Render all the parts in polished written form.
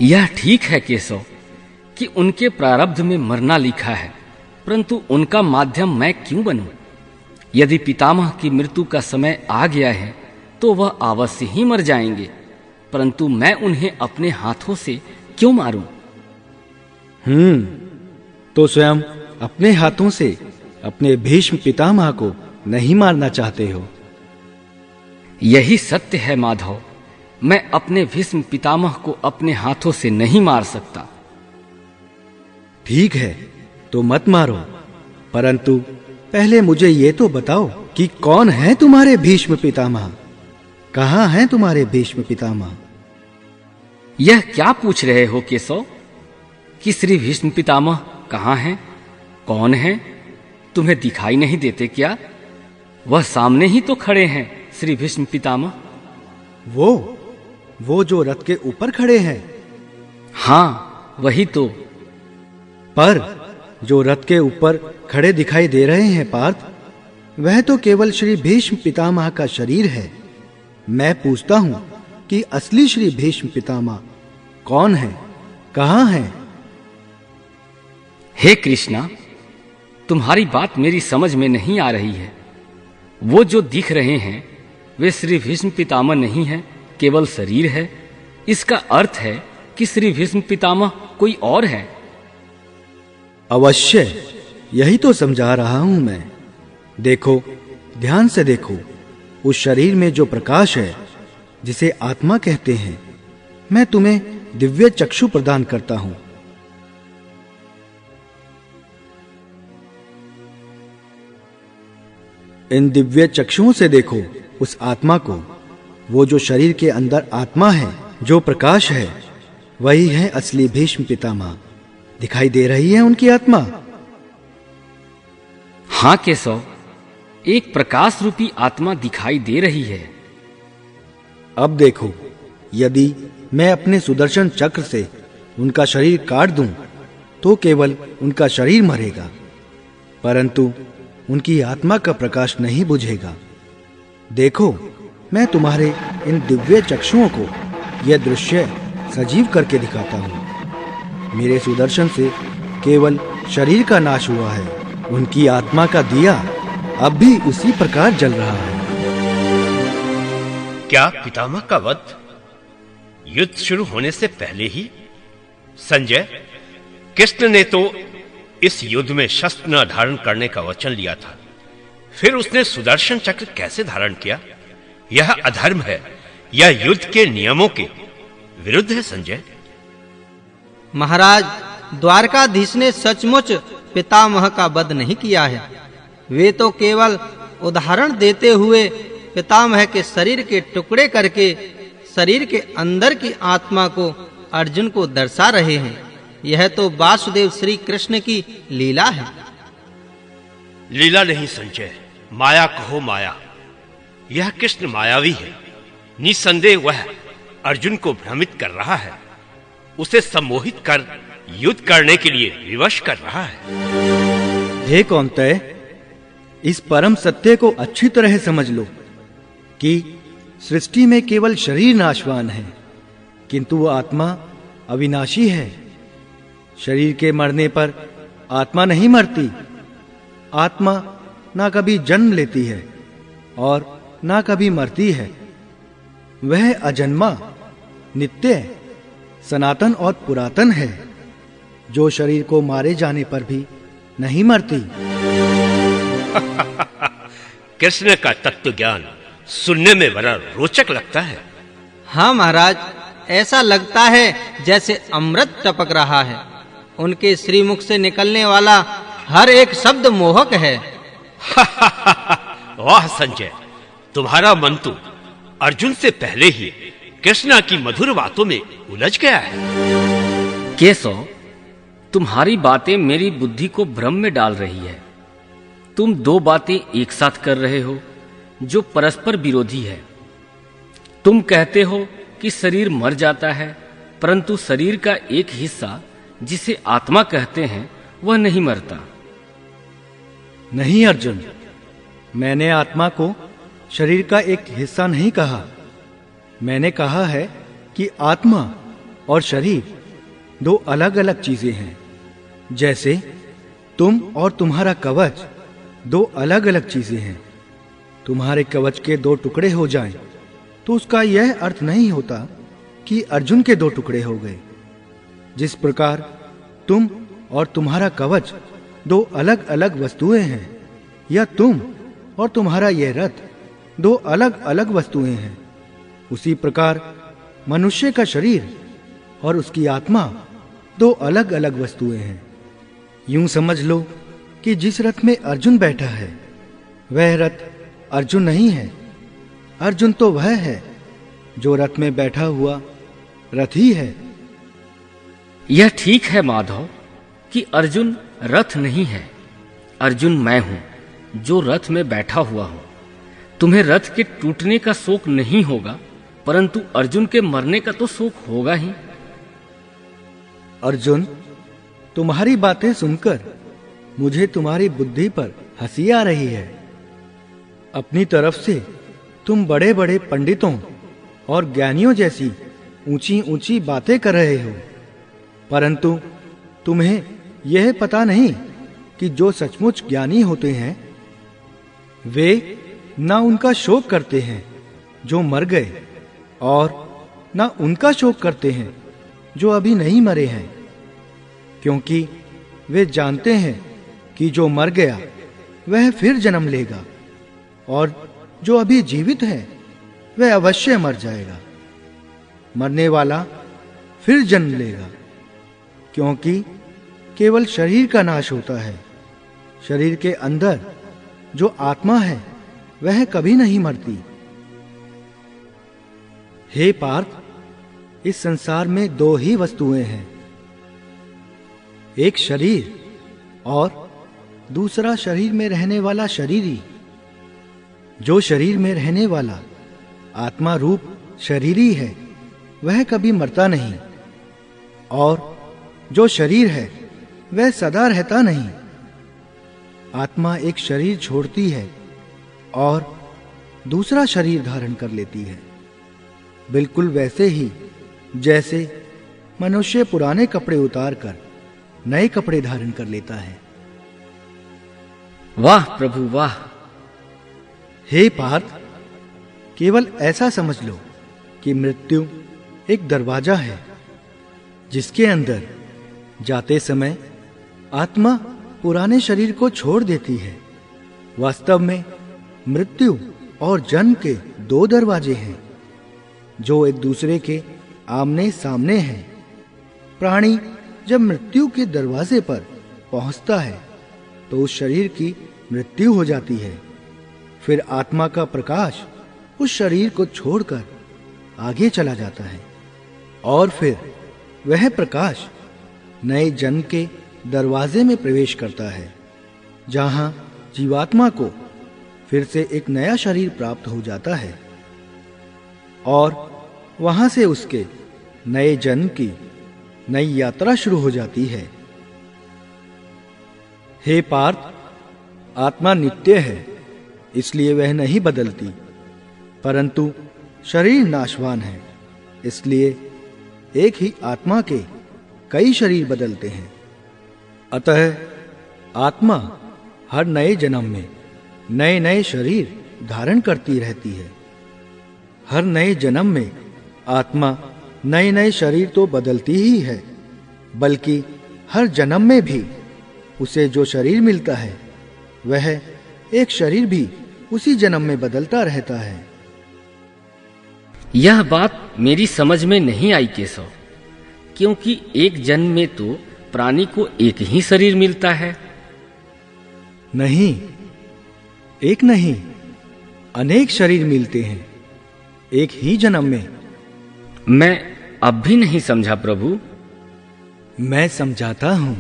यह ठीक है केशव कि उनके प्रारब्ध में मरना लिखा है, परंतु उनका माध्यम मैं क्यों बनूं? यदि पितामह की मृत्यु का समय आ गया है तो वह अवश्य ही मर जाएंगे, परंतु मैं उन्हें अपने हाथों से क्यों मारूं? तो स्वयं अपने हाथों से अपने भीष्म पितामह को नहीं मारना चाहते हो? यही सत्य है माधव, मैं अपने भीष्म पितामह को अपने हाथों से नहीं मार सकता। ठीक है, तो मत मारो, परंतु पहले मुझे ये तो बताओ कि कौन है तुम्हारे भीष्म पितामह? कहाँ हैं तुम्हारे भीष्म पितामह? यह क्या पूछ रहे हो केशव कि श्री भीष्म पितामह कहाँ हैं, कौन हैं? तुम्हें दिखाई नहीं देते क्या? वह सामने ही तो खड़े हैं श्री भीष्म पितामह। वो जो रथ के ऊपर खड़े हैं? हाँ, वही तो। पर जो रथ के ऊपर खड़े दिखाई दे रहे हैं पार्थ, वह तो केवल श्री भीष्म पितामह का शरीर है। मैं पूछता हूं कि असली श्री भीष्म पितामह कौन है, कहां है? हे कृष्णा, तुम्हारी बात मेरी समझ में नहीं आ रही है। वो जो दिख रहे हैं वे श्री भीष्म पितामह नहीं है, केवल शरीर है। इसका अर्थ है कि श्री भीष्म पितामह कोई और है। अवश्य, यही तो समझा रहा हूं मैं। देखो, ध्यान से देखो, उस शरीर में जो प्रकाश है जिसे आत्मा कहते हैं, मैं तुम्हें दिव्य चक्षु प्रदान करता हूं। इन दिव्य चक्षुओं से देखो उस आत्मा को। वो जो शरीर के अंदर आत्मा है, जो प्रकाश है, वही है असली भीष्म पितामह। दिखाई दे रही है उनकी आत्मा? हाँ केशव, एक प्रकाश रूपी आत्मा दिखाई दे रही है। अब देखो, यदि मैं अपने सुदर्शन चक्र से उनका शरीर काट दूं तो केवल उनका शरीर मरेगा, परंतु उनकी आत्मा का प्रकाश नहीं बुझेगा। देखो, मैं तुम्हारे इन दिव्य चक्षुओं को यह दृश्य सजीव करके दिखाता हूं। मेरे सुदर्शन से केवल शरीर का नाश हुआ है, उनकी आत्मा का दिया अब भी उसी प्रकार जल रहा है। क्या पितामह का वध युद्ध शुरू होने से पहले ही? संजय, कृष्ण ने तो इस युद्ध में शस्त्र न धारण करने का वचन लिया था, फिर उसने सुदर्शन चक्र कैसे धारण किया? यह अधर्म है, यह युद्ध के नियमों के विरुद्ध है। संजय महाराज, द्वारकाधीश ने सचमुच पितामह का वध नहीं किया है। वे तो केवल उदाहरण देते हुए पितामह के शरीर के टुकड़े करके शरीर के अंदर की आत्मा को अर्जुन को दर्शा रहे हैं। यह तो वासुदेव श्री कृष्ण की लीला है। लीला नहीं संजय, माया कहो माया। यह कृष्ण मायावी है। निसंदेह वह अर्जुन को भ्रमित कर रहा है, उसे सम्मोहित कर युद्ध करने के लिए विवश कर रहा है। हे कौन्तेय, इस परम सत्य को अच्छी तरह समझ लो कि सृष्टि में केवल शरीर नाशवान है, किंतु वह आत्मा अविनाशी है। शरीर के मरने पर आत्मा नहीं मरती। आत्मा ना कभी जन्म लेती है और ना कभी मरती है। वह अजन्मा, नित्य, सनातन और पुरातन है, जो शरीर को मारे जाने पर भी नहीं मरती। कृष्ण का तत्व ज्ञान सुनने में बड़ा रोचक लगता है। हाँ महाराज, ऐसा लगता है जैसे अमृत टपक रहा है। उनके श्रीमुख से निकलने वाला हर एक शब्द मोहक है। वाह संजय, तुम्हारा मन तो अर्जुन से पहले ही कृष्णा की मधुर बातों में उलझ गया है। केशव, तुम्हारी बातें मेरी बुद्धि को भ्रम में डाल रही है। तुम दो बातें एक साथ कर रहे हो जो परस्पर विरोधी है। तुम कहते हो कि शरीर मर जाता है, परंतु शरीर का एक हिस्सा जिसे आत्मा कहते हैं वह नहीं मरता। नहीं अर्जुन, मैंने आत्मा को शरीर का एक हिस्सा नहीं कहा। मैंने कहा है कि आत्मा और शरीर दो अलग अलग चीजें हैं। जैसे तुम और तुम्हारा कवच दो अलग अलग चीजें हैं। तुम्हारे कवच के दो टुकड़े हो जाएं, तो उसका यह अर्थ नहीं होता कि अर्जुन के दो टुकड़े हो गए। जिस प्रकार तुम और तुम्हारा कवच दो अलग अलग वस्तुएं हैं, या तुम और तुम्हारा यह रथ दो अलग अलग वस्तुएं हैं, उसी प्रकार मनुष्य का शरीर और उसकी आत्मा दो अलग अलग वस्तुएं हैं। यूं समझ लो कि जिस रथ में अर्जुन बैठा है वह रथ अर्जुन नहीं है। अर्जुन तो वह है जो रथ में बैठा हुआ रथ ही है। यह ठीक है माधव कि अर्जुन रथ नहीं है। अर्जुन मैं हूं जो रथ में बैठा हुआ हूं। तुम्हें रथ के टूटने का शोक नहीं होगा, परंतु अर्जुन के मरने का तो शोक होगा ही। अर्जुन, तुम्हारी बातें सुनकर मुझे तुम्हारी बुद्धि पर हंसी आ रही है। अपनी तरफ से तुम बड़े बड़े पंडितों और ज्ञानियों जैसी ऊंची ऊंची बातें कर रहे हो, परंतु तुम्हें यह पता नहीं कि जो सचमुच ज्ञानी होते हैं वे ना उनका शोक करते हैं जो मर गए, और ना उनका शोक करते हैं जो अभी नहीं मरे हैं, क्योंकि वे जानते हैं कि जो मर गया वह फिर जन्म लेगा, और जो अभी जीवित है वह अवश्य मर जाएगा। मरने वाला फिर जन्म लेगा, क्योंकि केवल शरीर का नाश होता है। शरीर के अंदर जो आत्मा है वह कभी नहीं मरती। हे पार्थ, इस संसार में दो ही वस्तुएं हैं, एक शरीर और दूसरा शरीर में रहने वाला शरीरी। जो शरीर में रहने वाला आत्मा रूप शरीरी है वह कभी मरता नहीं, और जो शरीर है वह सदा रहता नहीं। आत्मा एक शरीर छोड़ती है और दूसरा शरीर धारण कर लेती है, बिल्कुल वैसे ही जैसे मनुष्य पुराने कपड़े उतार कर नए कपड़े धारण कर लेता है। वाह प्रभु वाह। हे पार्थ, केवल ऐसा समझ लो कि मृत्यु एक दरवाजा है जिसके अंदर जाते समय आत्मा पुराने शरीर को छोड़ देती है। वास्तव में मृत्यु और जन्म के दो दरवाजे हैं जो एक दूसरे के आमने सामने हैं। प्राणी जब मृत्यु के दरवाजे पर पहुंचता है तो उस शरीर की मृत्यु हो जाती है। फिर आत्मा का प्रकाश उस शरीर को छोड़कर आगे चला जाता है, और फिर वह प्रकाश नए जन्म के दरवाजे में प्रवेश करता है, जहां जीवात्मा को फिर से एक नया शरीर प्राप्त हो जाता है, और वहां से उसके नए जन्म की नई यात्रा शुरू हो जाती है। हे पार्थ, आत्मा नित्य है, इसलिए वह नहीं बदलती, परंतु शरीर नाशवान है, इसलिए एक ही आत्मा के कई शरीर बदलते हैं। अतः आत्मा हर नए जन्म में नए नए शरीर धारण करती रहती है। हर नए जन्म में आत्मा नए नए शरीर तो बदलती ही है, बल्कि हर जन्म में भी उसे जो शरीर मिलता है वह एक शरीर भी उसी जन्म में बदलता रहता है। यह बात मेरी समझ में नहीं आई केशव, क्योंकि एक जन्म में तो प्राणी को एक ही शरीर मिलता है। नहीं, एक नहीं, अनेक शरीर मिलते हैं एक ही जन्म में। मैं अब भी नहीं समझा प्रभु। मैं समझाता हूं।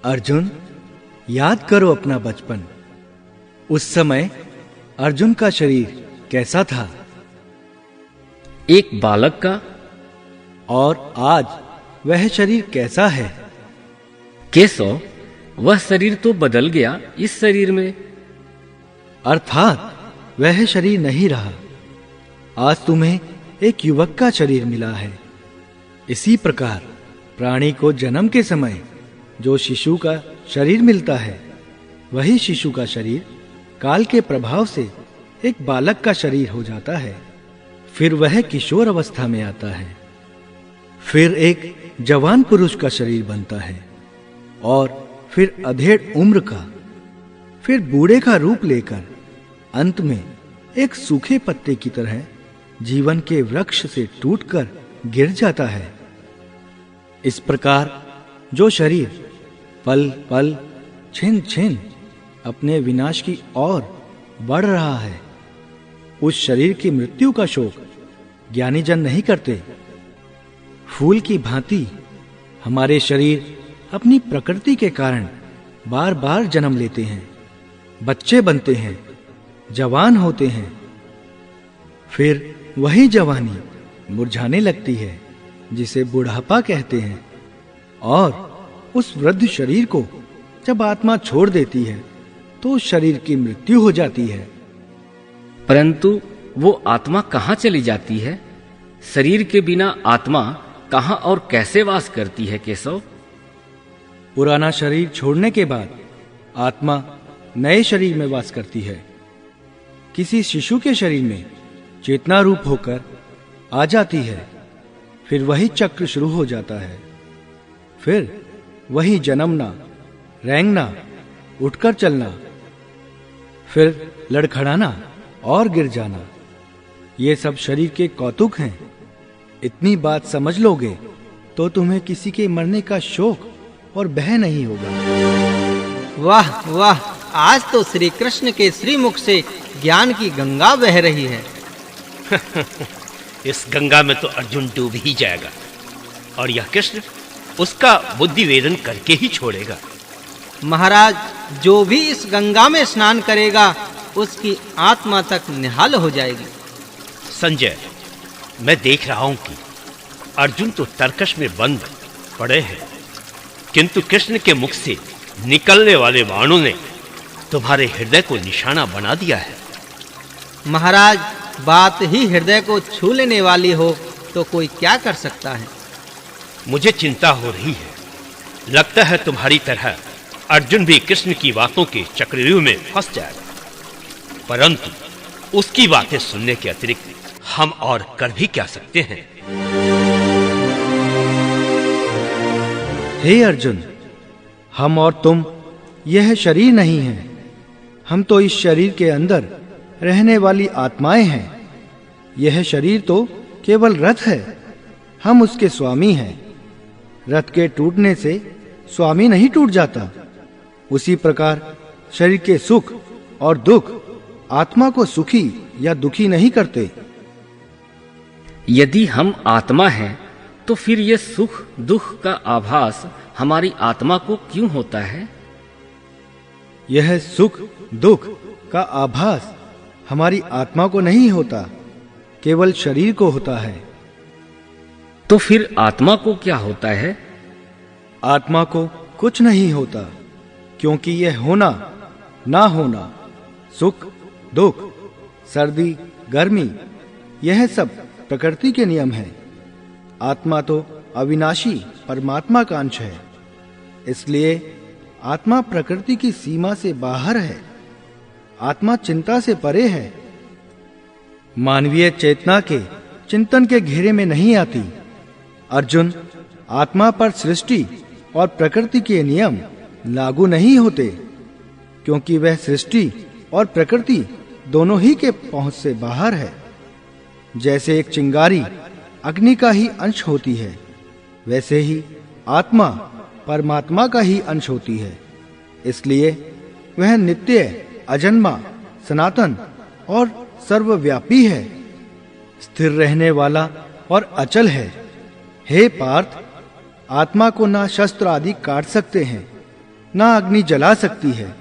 अर्जुन, याद करो अपना बचपन। उस समय अर्जुन का शरीर कैसा था? एक बालक का। और आज वह शरीर कैसा है? केशव, वह शरीर तो बदल गया इस शरीर में। अर्थात वह शरीर नहीं रहा। आज तुम्हें एक युवक का शरीर मिला है, इसी प्रकार प्राणी को जन्म के समय जो शिशु का शरीर मिलता है, वही शिशु का शरीर काल के प्रभाव से एक बालक का शरीर हो जाता है। फिर वह किशोर अवस्था में आता है। फिर एक जवान पुरुष का शरीर बनता है और फिर अधेड़ उम्र का, फिर बूढ़े का रूप लेकर अंत में एक सूखे पत्ते की तरह जीवन के वृक्ष से टूटकर गिर जाता है। इस प्रकार जो शरीर पल पल छिन छिन अपने विनाश की ओर बढ़ रहा है, उस शरीर की मृत्यु का शोक ज्ञानी जन नहीं करते। फूल की भांति हमारे शरीर अपनी प्रकृति के कारण बार बार जन्म लेते हैं, बच्चे बनते हैं, जवान होते हैं। फिर वही जवानी मुरझाने लगती है जिसे बुढ़ापा कहते हैं, और उस वृद्ध शरीर को जब आत्मा छोड़ देती है तो उस शरीर की मृत्यु हो जाती है। परंतु वो आत्मा कहाँ चली जाती है? शरीर के बिना आत्मा कहाँ और कैसे वास करती है केशव? पुराना शरीर छोड़ने के बाद आत्मा नए शरीर में वास करती है। किसी शिशु के शरीर में चेतना रूप होकर आ जाती है। फिर वही चक्र शुरू हो जाता है। फिर वही जन्मना, रेंगना, उठकर चलना, फिर लड़खड़ाना और गिर जाना, ये सब शरीर के कौतुक हैं। इतनी बात समझ लोगे तो तुम्हें किसी के मरने का शोक और भय नहीं होगा। वाह वाह, आज तो श्री कृष्ण के श्रीमुख से ज्ञान की गंगा बह रही है। इस गंगा में तो अर्जुन डूब ही जाएगा और यह कृष्ण उसका बुद्धि वेदन करके ही छोड़ेगा। महाराज, जो भी इस गंगा में स्नान करेगा उसकी आत्मा तक निहाल हो जाएगी। संजय, मैं देख रहा हूं कि अर्जुन तो तरकश में बंद पड़े हैं, किंतु कृष्ण के मुख से निकलने वाले बाणों ने तुम्हारे हृदय को निशाना बना दिया है। महाराज, बात ही हृदय को छू लेने वाली हो तो कोई क्या कर सकता है? मुझे चिंता हो रही है। लगता है तुम्हारी तरह अर्जुन भी कृष्ण की बातों के चक्रव्यूह में फंस जाएगा। परंतु उसकी बातें सुनने के अतिरिक्त हम और कर भी क्या सकते हैं? हे अर्जुन, हम और तुम यह शरीर नहीं हैं। हम तो इस शरीर के अंदर रहने वाली आत्माएं हैं। यह शरीर तो केवल रथ है, हम उसके स्वामी हैं। रथ के टूटने से स्वामी नहीं टूट जाता। उसी प्रकार शरीर के सुख और दुख आत्मा को सुखी या दुखी नहीं करते। यदि हम आत्मा हैं तो फिर ये सुख दुख का आभास हमारी आत्मा को क्यों होता है? यह सुख दुख का आभास हमारी आत्मा को नहीं होता, केवल शरीर को होता है। तो फिर आत्मा को क्या होता है? आत्मा को कुछ नहीं होता, क्योंकि यह होना ना होना, सुख दुख, सर्दी गर्मी, यह सब प्रकृति के नियम हैं। आत्मा तो अविनाशी परमात्मा का अंश है, इसलिए आत्मा प्रकृति की सीमा से बाहर है। आत्मा चिंता से परे है, मानवीय चेतना के चिंतन के घेरे में नहीं आती। अर्जुन, आत्मा पर सृष्टि और प्रकृति के नियम लागू नहीं होते, क्योंकि वह सृष्टि और प्रकृति दोनों ही के पहुंच से बाहर है। जैसे एक चिंगारी अग्नि का ही अंश होती है, वैसे ही आत्मा परमात्मा का ही अंश होती है। इसलिए वह नित्य, अजन्मा, सनातन और सर्वव्यापी है, स्थिर रहने वाला और अचल है। हे पार्थ, आत्मा को ना शस्त्र आदि काट सकते हैं, ना अग्नि जला सकती है,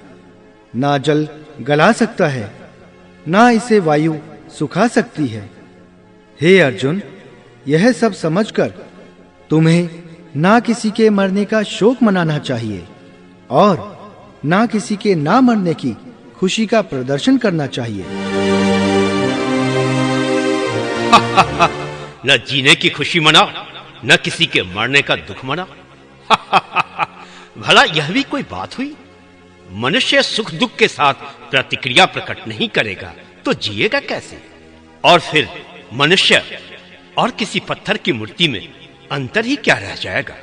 ना जल गला सकता है, ना इसे वायु सुखा सकती है। हे अर्जुन, यह सब समझकर तुम्हें ना किसी के मरने का शोक मनाना चाहिए और ना किसी के ना मरने की खुशी का प्रदर्शन करना चाहिए। न जीने की खुशी मनाओ न किसी के मरने का दुख मना। भला यह भी कोई बात हुई? मनुष्य सुख दुख के साथ प्रतिक्रिया प्रकट नहीं करेगा तो जिएगा कैसे? और फिर मनुष्य और किसी पत्थर की मूर्ति में अंतर ही क्या रह जाएगा?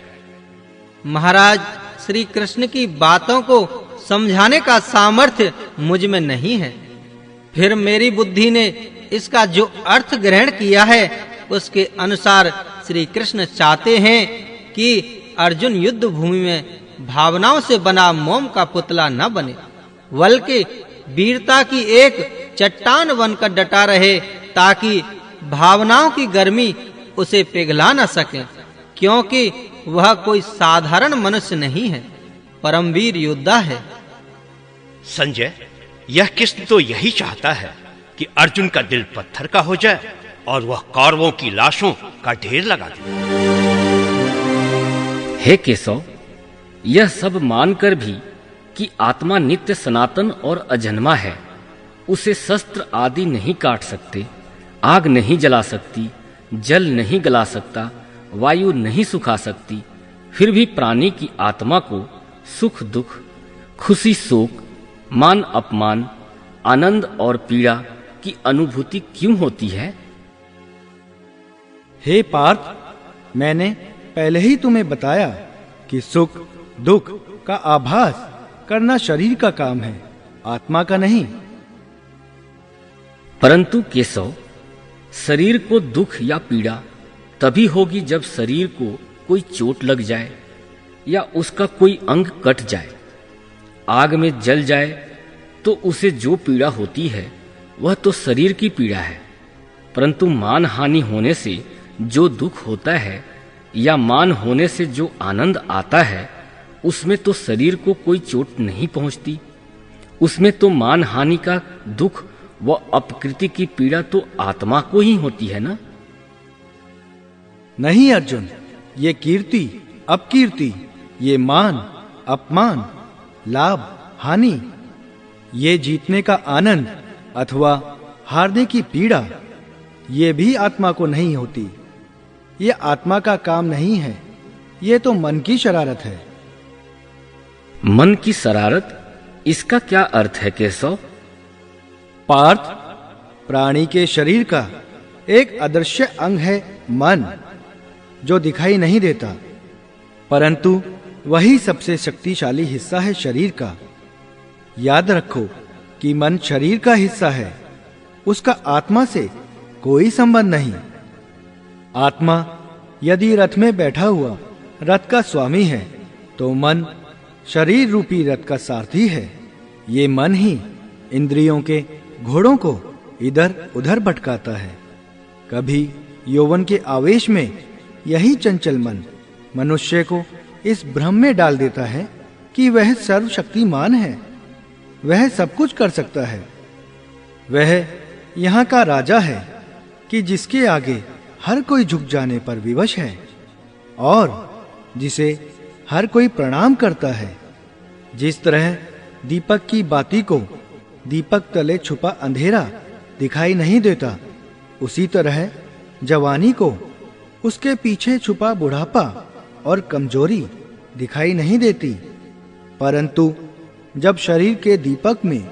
महाराज, श्री कृष्ण की बातों को समझाने का सामर्थ्य मुझ में नहीं है। फिर मेरी बुद्धि ने इसका जो अर्थ ग्रहण किया है उसके अनुसार श्री कृष्ण चाहते हैं कि अर्जुन युद्ध भूमि में भावनाओं से बना मोम का पुतला न बने, बल्कि वीरता की एक चट्टान बनकर डटा रहे, ताकि भावनाओं की गर्मी उसे पिघला न सके, क्योंकि वह कोई साधारण मनुष्य नहीं है, परमवीर योद्धा है। संजय, यह कृष्ण तो यही चाहता है कि अर्जुन का दिल पत्थर का हो जाए और वह कौरवों की लाशों का ढेर लगा दे। हे केशव, यह सब मानकर भी कि आत्मा नित्य सनातन और अजन्मा है, उसे शस्त्र आदि नहीं काट सकते, आग नहीं जला सकती, जल नहीं गला सकता, वायु नहीं सुखा सकती, फिर भी प्राणी की आत्मा को सुख दुख, खुशी शोक, मान अपमान, आनंद और पीड़ा की अनुभूति क्यों होती है? हे पार्थ, मैंने पहले ही तुम्हें बताया कि सुख दुख का आभास करना शरीर का काम है, आत्मा का नहीं। परंतु केशव, शरीर को दुख या पीड़ा तभी होगी जब शरीर को कोई चोट लग जाए या उसका कोई अंग कट जाए, आग में जल जाए, तो उसे जो पीड़ा होती है वह तो शरीर की पीड़ा है। परंतु मान हानि होने से जो दुख होता है या मान होने से जो आनंद आता है, उसमें तो शरीर को कोई चोट नहीं पहुंचती, उसमें तो मान हानि का दुख व अपकृति की पीड़ा तो आत्मा को ही होती है ना? नहीं अर्जुन, ये कीर्ति अपकीर्ति, ये मान अपमान, लाभ हानि, ये जीतने का आनंद अथवा हारने की पीड़ा, ये भी आत्मा को नहीं होती। ये आत्मा का काम नहीं है, ये तो मन की शरारत है। मन की शरारत, इसका क्या अर्थ है केशव? पार्थ, प्राणी के शरीर का एक अदृश्य अंग है मन, जो दिखाई नहीं देता, परंतु वही सबसे शक्तिशाली हिस्सा है शरीर का। याद रखो कि मन शरीर का हिस्सा है, उसका आत्मा से कोई संबंध नहीं। आत्मा यदि रथ में बैठा हुआ रथ का स्वामी है, तो मन शरीर रूपी रथ का सारथी है। ये मन ही इंद्रियों के घोड़ों को इधर उधर भटकाता है। कभी यौवन के आवेश में यही चंचल मन मनुष्य को इस भ्रम में डाल देता है कि वह सर्वशक्तिमान है, वह सब कुछ कर सकता है, वह यहाँ का राजा है कि जिसके आगे हर कोई झुक जाने पर विवश है और जिसे हर कोई प्रणाम करता है। जिस तरह दीपक की बाती को दीपक तले छुपा अंधेरा दिखाई नहीं देता, उसी तरह जवानी को उसके पीछे छुपा बुढ़ापा और कमजोरी दिखाई नहीं देती। परंतु जब शरीर के दीपक में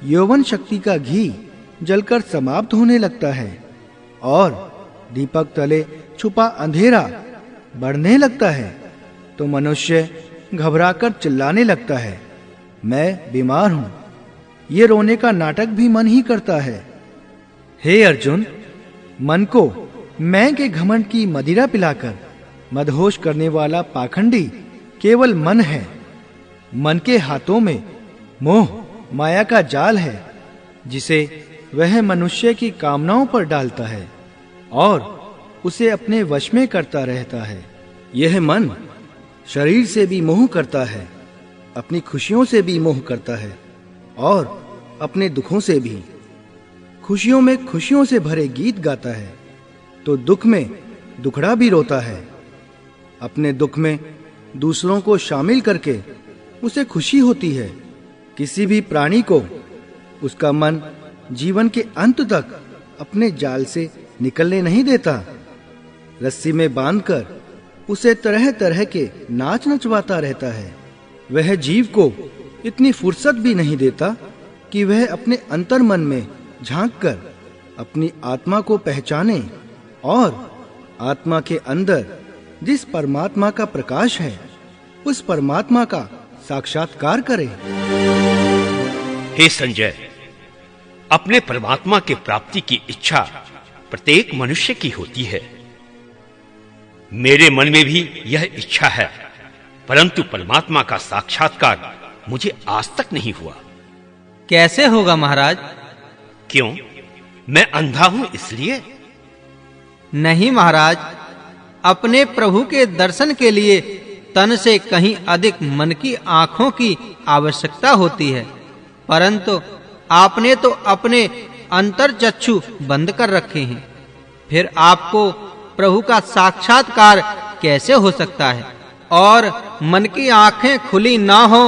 यौवन शक्ति का घी जलकर समाप्त होने लगता है और दीपक तले छुपा अंधेरा बढ़ने लगता है, तो मनुष्य घबराकर चिल्लाने लगता है, मैं बीमार हूं। ये रोने का नाटक भी मन ही करता है। हे अर्जुन, मन को मैं के घमंड की मदिरा पिलाकर मदहोश करने वाला पाखंडी केवल मन है। मन के हाथों में मोह माया का जाल है, जिसे वह मनुष्य की कामनाओं पर डालता है और उसे अपने वश में करता रहता है। यह मन शरीर से भी मोह करता है, अपनी खुशियों से भी मोह करता है और अपने दुखों से भी। खुशियों में खुशियों से भरे गीत गाता है, तो दुख में दुखड़ा भी रोता है। अपने दुख में दूसरों को शामिल करके उसे खुशी होती है। किसी भी प्राणी को उसका मन जीवन के अंत तक अपने जाल से निकलने नहीं देता। रस्सी में बांधकर उसे तरह तरह के नाच नचवाता रहता है। वह जीव को इतनी फुर्सत भी नहीं देता कि वह अपने अंतर्मन में झांककर अपनी आत्मा को पहचाने और आत्मा के अंदर जिस परमात्मा का प्रकाश है उस परमात्मा का साक्षात्कार करे। हे संजय, अपने परमात्मा के प्राप्ति की इच्छा प्रत्येक मनुष्य की होती है। मेरे मन में भी यह इच्छा है, परंतु परमात्मा का साक्षात्कार मुझे आज तक नहीं हुआ। कैसे होगा महाराज? क्यों? मैं अंधा हूं इसलिए? नहीं महाराज, अपने प्रभु के दर्शन के लिए तन से कहीं अधिक मन की आंखों की आवश्यकता होती है, परंतु आपने तो अपने अंतर्चक्षु बंद कर रखे हैं। फिर आपको प्रभु का साक्षात्कार कैसे हो सकता है? और मन की आंखें खुली ना हो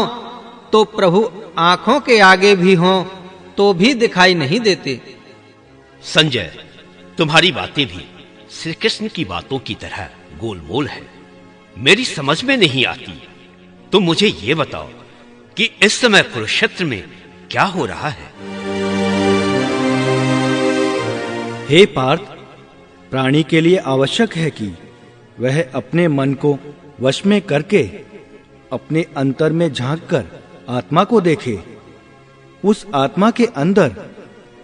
तो प्रभु आंखों के आगे भी हों तो भी दिखाई नहीं देते। संजय, तुम्हारी बातें भी श्री कृष्ण की बातों की तरह गोलमोल है, मेरी समझ में नहीं आती। तुम मुझे ये बताओ कि इस समय कुरुक्षेत्र में क्या हो रहा है? हे पार्थ, प्राणी के लिए आवश्यक है कि वह अपने मन को वश में करके अपने अंतर में झांककर आत्मा को देखे। उस आत्मा के अंदर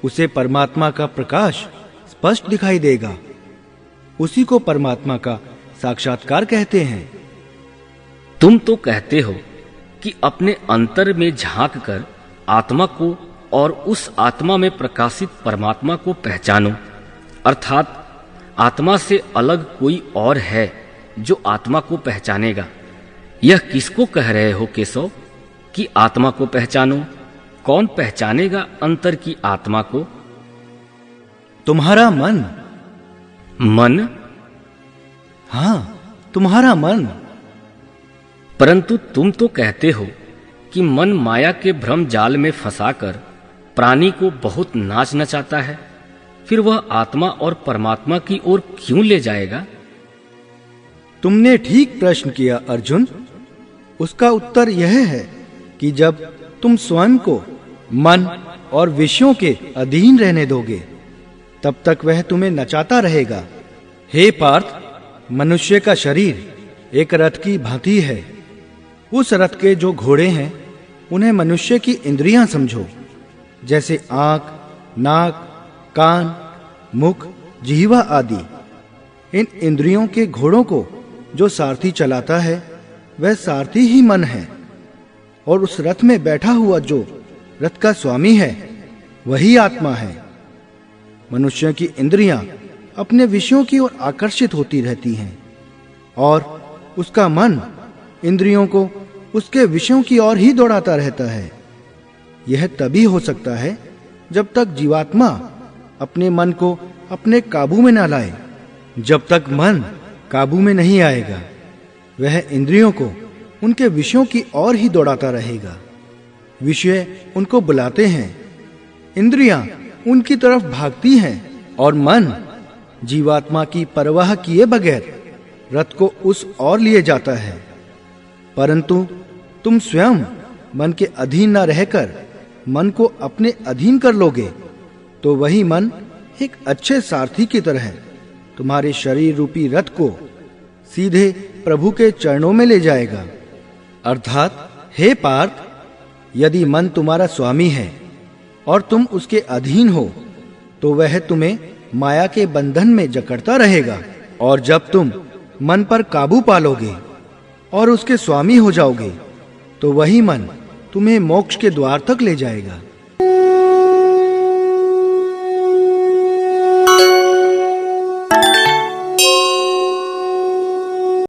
उसे परमात्मा का प्रकाश स्पष्ट दिखाई देगा। उसी को परमात्मा का साक्षात्कार कहते हैं। तुम तो कहते हो कि अपने अंतर में झांक कर आत्मा को और उस आत्मा में प्रकाशित परमात्मा को पहचानो, अर्थात आत्मा से अलग कोई और है जो आत्मा को पहचानेगा। यह किसको कह रहे हो केशव कि आत्मा को पहचानो? कौन पहचानेगा अंतर की आत्मा को? तुम्हारा मन। मन? हां, तुम्हारा मन। परंतु तुम तो कहते हो कि मन माया के भ्रम जाल में फंसाकर प्राणी को बहुत नाच नचाता है, फिर वह आत्मा और परमात्मा की ओर क्यों ले जाएगा? तुमने ठीक प्रश्न किया अर्जुन। उसका उत्तर यह है कि जब तुम स्वयं को मन और विषयों के अधीन रहने दोगे तब तक वह तुम्हें नचाता रहेगा। हे पार्थ, मनुष्य का शरीर एक रथ की भांति है। उस रथ के जो घोड़े हैं उन्हें मनुष्य की इंद्रियां समझो, जैसे आंख, नाक, कान, मुख, जिह्वा आदि। इन इंद्रियों के घोड़ों को जो सारथी चलाता है वह सारथी ही मन है, और उस रथ में बैठा हुआ जो रथ का स्वामी है वही आत्मा है। मनुष्य की इंद्रियां अपने विषयों की ओर आकर्षित होती रहती हैं और उसका मन इंद्रियों को उसके विषयों की ओर ही दौड़ाता रहता है। यह तभी हो सकता है जब तक जीवात्मा अपने मन को अपने काबू में न लाए। जब तक मन काबू में नहीं आएगा वह इंद्रियों को उनके विषयों की ओर ही दौड़ाता रहेगा। विषय उनको बुलाते हैं, इंद्रियां उनकी तरफ भागती हैं और मन जीवात्मा की परवाह किए बगैर रथ को उस ओर लिए जाता है। परंतु तुम स्वयं मन के अधीन न रहकर मन को अपने अधीन कर लोगे तो वही मन एक अच्छे सारथी की तरह तुम्हारे शरीर रूपी रथ को सीधे प्रभु के चरणों में ले जाएगा। अर्थात हे पार्थ, यदि मन तुम्हारा स्वामी है और तुम उसके अधीन हो तो वह तुम्हें माया के बंधन में जकड़ता रहेगा, और जब तुम मन पर काबू पालोगे और उसके स्वामी हो जाओगे तो वही मन तुम्हें मोक्ष के द्वार तक ले जाएगा।